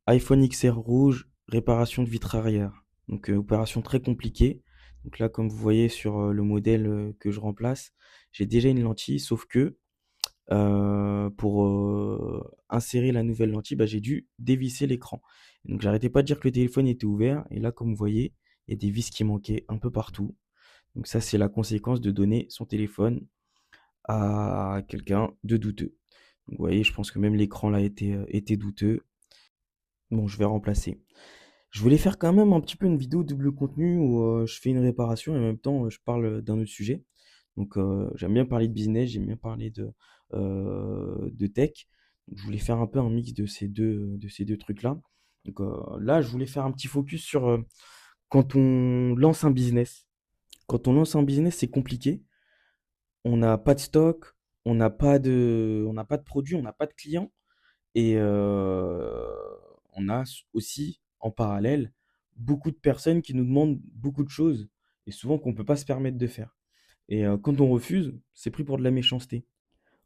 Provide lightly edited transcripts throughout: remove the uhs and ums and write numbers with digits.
iPhone XR rouge, réparation de vitre arrière. Donc, opération très compliquée. Donc là, comme vous voyez sur le modèle que je remplace, j'ai déjà une lentille, sauf que pour insérer la nouvelle lentille, bah, j'ai dû dévisser l'écran. Donc, j'arrêtais pas de dire que le téléphone était ouvert. Et là, comme vous voyez, il y a des vis qui manquaient un peu partout. Donc, ça, c'est la conséquence de donner son téléphone à quelqu'un de douteux. Donc, vous voyez, je pense que même l'écran là était douteux. Bon, je vais remplacer. Je voulais faire quand même un petit peu une vidéo double contenu où je fais une réparation et en même temps je parle d'un autre sujet. Donc j'aime bien parler de business, j'aime bien parler de tech. Donc, je voulais faire un peu un mix de ces deux trucs-là. Donc là, je voulais faire un petit focus sur quand on lance un business. Quand on lance un business, c'est compliqué. On n'a pas de stock, on n'a pas de produit, on n'a pas de clients. Et on a aussi, en parallèle, beaucoup de personnes qui nous demandent beaucoup de choses et souvent qu'on ne peut pas se permettre de faire. Et quand on refuse, c'est pris pour de la méchanceté.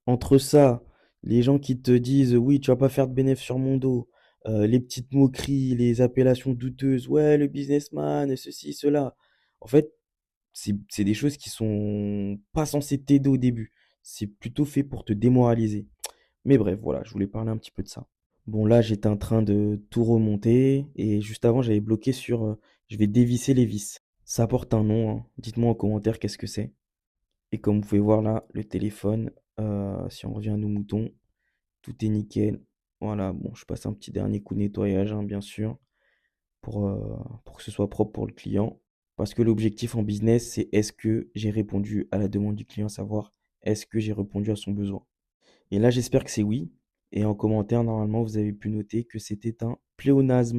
Entre ça, les gens qui te disent oui, tu vas pas faire de bénéfice sur mon dos, les petites moqueries, les appellations douteuses, ouais, le businessman, ceci, cela. En fait, c'est des choses qui sont pas censées t'aider au début. C'est plutôt fait pour te démoraliser. Mais bref, voilà, je voulais parler un petit peu de ça. Bon, là, j'étais en train de tout remonter et juste avant, j'avais bloqué sur je vais dévisser les vis. Ça porte un nom, hein. Dites-moi en commentaire qu'est-ce que c'est. Et comme vous pouvez voir là, le téléphone, si on revient à nos moutons, tout est nickel. Voilà, bon, je passe un petit dernier coup de nettoyage, hein, bien sûr, pour que ce soit propre pour le client. Parce que l'objectif en business, c'est est-ce que j'ai répondu à la demande du client, savoir est-ce que j'ai répondu à son besoin. Et là, j'espère que c'est oui. Et en commentaire, normalement, vous avez pu noter que c'était un pléonasme.